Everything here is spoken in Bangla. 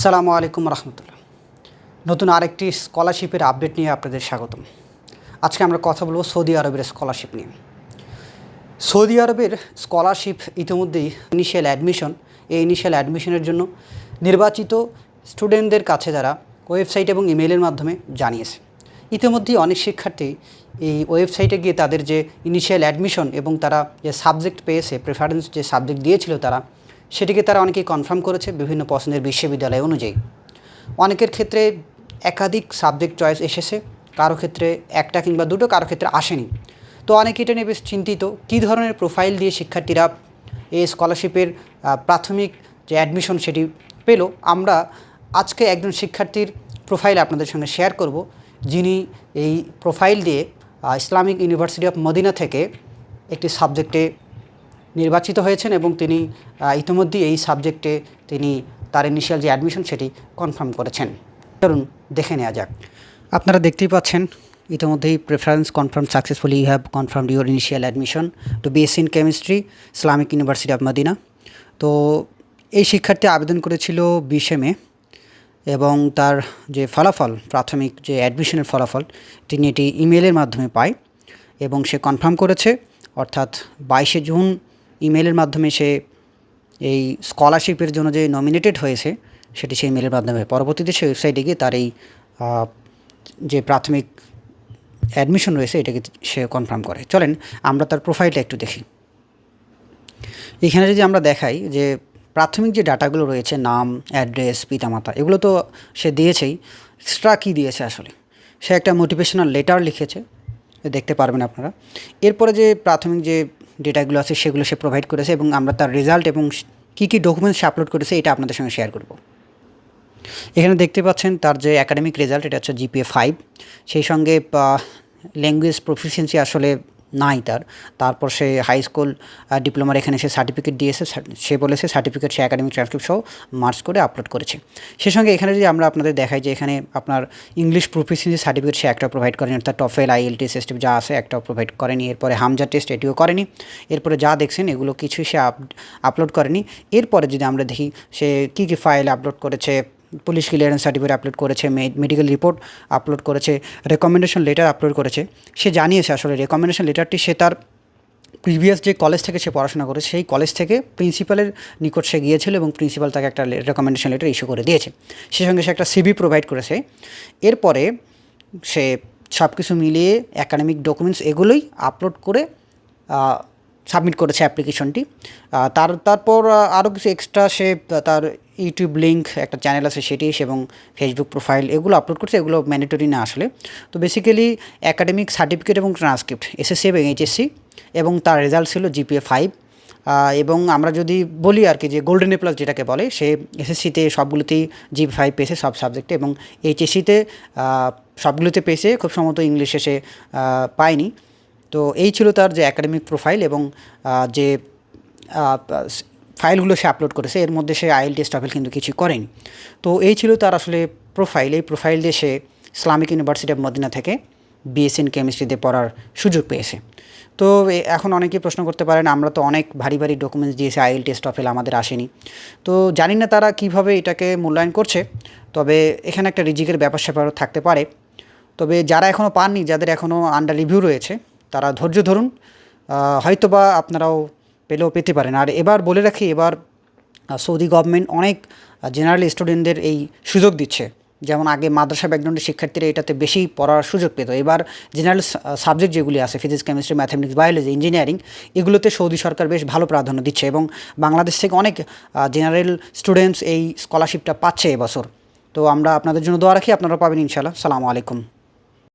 সালামু আলাইকুম রহমতুল্লাহ। নতুন আরেকটি স্কলারশিপের আপডেট নিয়ে আপনাদের স্বাগতম। আজকে আমরা কথা বলবো সৌদি আরবের স্কলারশিপ নিয়ে। সৌদি আরবের স্কলারশিপ ইতিমধ্যেই এই ইনিশিয়াল অ্যাডমিশনের জন্য নির্বাচিত স্টুডেন্টদের কাছে যারা ওয়েবসাইট এবং ইমেইলের মাধ্যমে জানিয়েছে। ইতিমধ্যেই অনেক শিক্ষার্থী এই ওয়েবসাইটে গিয়ে তাদের যে ইনিশিয়াল অ্যাডমিশন এবং তারা যে সাবজেক্ট পেয়েছে, প্রেফারেন্স যে সাবজেক্ট দিয়েছিল তারা, সেটিকে তারা অনেকেই কনফার্ম করেছে বিভিন্ন পছন্দের বিশ্ববিদ্যালয় অনুযায়ী। অনেকের ক্ষেত্রে একাধিক সাবজেক্ট চয়েস এসেছে, কারো ক্ষেত্রে একটা কিংবা দুটো, কারো ক্ষেত্রে আসেনি। তো অনেকে এটা নিয়ে বেশ চিন্তিত, কী ধরনের প্রোফাইল দিয়ে শিক্ষার্থীরা এই স্কলারশিপের প্রাথমিক যে অ্যাডমিশন সেটি পেল। আমরা আজকে একজন শিক্ষার্থীর প্রোফাইল আপনাদের সঙ্গে শেয়ার করব, যিনি এই প্রোফাইল দিয়ে ইসলামিক ইউনিভার্সিটি অফ মদিনা থেকে একটি সাবজেক্টে নির্বাচিত হয়েছেন এবং তিনি ইতিমধ্যেই এই সাবজেক্টে তিনি তার ইনিশিয়াল যে অ্যাডমিশন সেটি কনফার্ম করেছেন। চলুন দেখে নেওয়া যাক। আপনারা দেখতেই পাচ্ছেন ইতিমধ্যেই preference confirm successfully, you have confirmed your initial admission to BSc in chemistry, Islamic university of Medina. তো এই শিক্ষার্থী আবেদন করেছিল 20 মে এবং তার যে ফলাফল, প্রাথমিক যে অ্যাডমিশনের ফলাফল, তিনি এটি ইমেলের মাধ্যমে পায় এবং সে কনফার্ম করেছে, অর্থাৎ 22 জুন ইমেলের মাধ্যমে সে এই স্কলারশিপের জন্য যে নমিনেটেড হয়েছে সেটি সেই ইমেলের মাধ্যমে। পরবর্তীতে সে ওয়েবসাইটে গিয়ে তার এই যে প্রাথমিক অ্যাডমিশন রয়েছে এটাকে সে কনফার্ম করে। চলেন আমরা তার প্রোফাইলটা একটু দেখি। এখানে যদি আমরা দেখাই যে প্রাথমিক যে ডাটাগুলো রয়েছে, নাম, অ্যাড্রেস, পিতামাতা, এগুলো তো সে দিয়েছেই। এক্সট্রা কী দিয়েছে আসলে, সে একটা মোটিভেশনাল লেটার লিখেছে, দেখতে পারবেন আপনারা। এরপরে যে প্রাথমিক যে ডেটাগুলো আছে সেগুলো সে প্রোভাইড করেছে এবং আমরা তার রেজাল্ট এবং কী কী ডকুমেন্টস সে আপলোড করেছে এটা আপনাদের সঙ্গে শেয়ার করব। এখানে দেখতে পাচ্ছেন তার যে একাডেমিক রেজাল্ট, এটা হচ্ছে GPA 5, সেই সঙ্গে ল্যাঙ্গুয়েজ প্রফিসিয়েন্সি আসলে নাই তার। তারপর সে হাই স্কুল ডিপ্লোমার এখানে সে সার্টিফিকেট দিয়েছে, সে বলেছে সার্টিফিকেট সে একাডেমিক ট্রান্সক্রিপ্ট সহ মার্চ করে আপলোড করেছে। সে সঙ্গে এখানে যদি আমরা আপনাদের দেখাই যে এখানে আপনার ইংলিশ প্রফিসিয়েন্সি সার্টিফিকেট সে একটা প্রোভাইড করেনি, অর্থাৎ টফেল, IELTS টেস্ট যা আছে একটাও প্রোভাইড করেনি। এরপরে হামজা টেস্ট এটিও করেনি। এরপরে যা দেখছেন এগুলো কিছুই সে আপলোড করেনি। এরপরে যদি আমরা দেখি সে কী কী ফাইল আপলোড করেছে, পুলিশ ক্লিয়ারেন্স সার্টিফিকেট আপলোড করেছে, মেডিকেল রিপোর্ট আপলোড করেছে, রেকমেন্ডেশন লেটার আপলোড করেছে। সে জানিয়েছে আসলে রেকমেন্ডেশন লেটারটি সে তার প্রিভিয়াস যে কলেজ থেকে সে পড়াশোনা করেছে সেই কলেজ থেকে প্রিন্সিপালের নিকট সে গিয়েছিল এবং প্রিন্সিপাল তাকে একটা রেকমেন্ডেশন লেটার ইস্যু করে দিয়েছে। সে সঙ্গে সে একটা CV প্রোভাইড করেছে। এরপরে সে সব কিছু মিলিয়ে একাডেমিক ডকুমেন্টস এগুলোই আপলোড করে সাবমিট করেছে অ্যাপ্লিকেশনটি। তারপর আরও কিছু এক্সট্রা সে তার ইউটিউব লিঙ্ক, একটা চ্যানেল আছে সেটি, এবং ফেসবুক প্রোফাইল এগুলো আপলোড করছে। এগুলো ম্যান্ডেটরি না আসলে। তো বেসিক্যালি একাডেমিক সার্টিফিকেট এবং ট্রান্সক্রিপ্ট SSC এবং HSC, এবং তার রেজাল্ট ছিল GPA 5। এবং আমরা যদি বলি আর কি যে গোল্ডেন A+ যেটাকে বলে, সে SSCতে সবগুলোতেই GPA 5 পেয়েছে সব সাবজেক্টে, এবং HSCতে সবগুলোতে পেয়েছে, খুব সম্ভবত ইংলিশে সে পায়নি। তো এই ছিল তার যে একাডেমিক প্রোফাইল এবং যে ফাইলগুলো সে আপলোড করেছে। এর মধ্যে সে IELTS টফেল কিন্তু কিছু করেনি। তো এই ছিল তার আসলে প্রোফাইল। এই প্রোফাইল দিয়ে সে ইসলামিক ইউনিভার্সিটি অফ মদিনা থেকে BSc ইন কেমিস্ট্রিতে পড়ার সুযোগ পেয়েছে। তো এখন অনেকেই প্রশ্ন করতে পারেন, আমরা তো অনেক ভারী ভারী ডকুমেন্টস দিয়েছি, IELTS টফেল আমাদের আসেনি। তো জানি না তারা কিভাবে এটাকে মূল্যায়ন করছে, তবে এখানে একটা রিজিকের ব্যাপার স্যাপারও থাকতে পারে। তবে যারা এখনও পাননি, যাদের এখনও আন্ডার রিভিউ রয়েছে, তারা ধৈর্য ধরুন, হয়তোবা আপনারাও পেতে পারেন। আর এবার বলে রাখি, এবার সৌদি গভর্নমেন্ট অনেক জেনারেল স্টুডেন্টদের এই সুযোগ দিচ্ছে। যেমন আগে মাদ্রাসা ব্যাকগ্রাউন্ডের শিক্ষার্থীরা এটাতে বেশি পড়ার সুযোগ পেত, এবার জেনারেল সাবজেক্ট যেগুলি আছে, physics, chemistry, mathematics, biology, engineering, এগুলোতে সৌদি সরকার বেশ ভালো প্রাধান্য দিচ্ছে এবং বাংলাদেশ থেকে অনেক জেনারেল স্টুডেন্টস এই স্কলারশিপটা পাচ্ছে এবছর। তো আমরা আপনাদের জন্য দোয়া রাখি, আপনারা পাবেন ইনশাআল্লাহ। সালামু আলাইকুম।